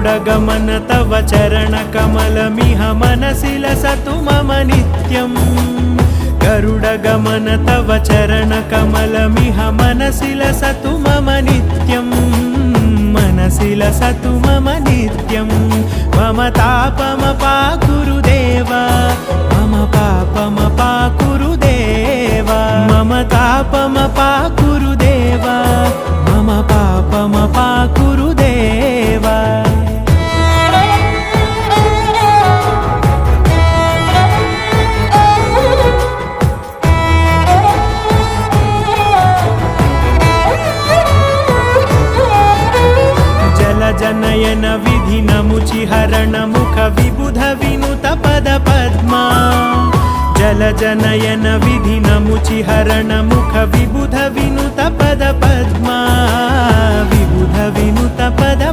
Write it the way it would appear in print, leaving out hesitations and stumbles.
गरुडगमन तव चरणकमलमिह मनसि लसतु मम नित्यम् गरुडगमन तव चरणकमलमिह मनसि लसतु मम नित्यम् मनसि लसतु मम नित्यं मम तापमपाकुरु देवा मम पापमपाकुरु देवा मम तापमपाकुरु देवा मम पापमपाकुरु देवा जनयन विधि नमुचिहरण मुख विबुध विनुत पद पद्मा जल जनयन विधि नमुचिहरण मुख विबुध विनुत पद पद्मा विबुध विनुत पद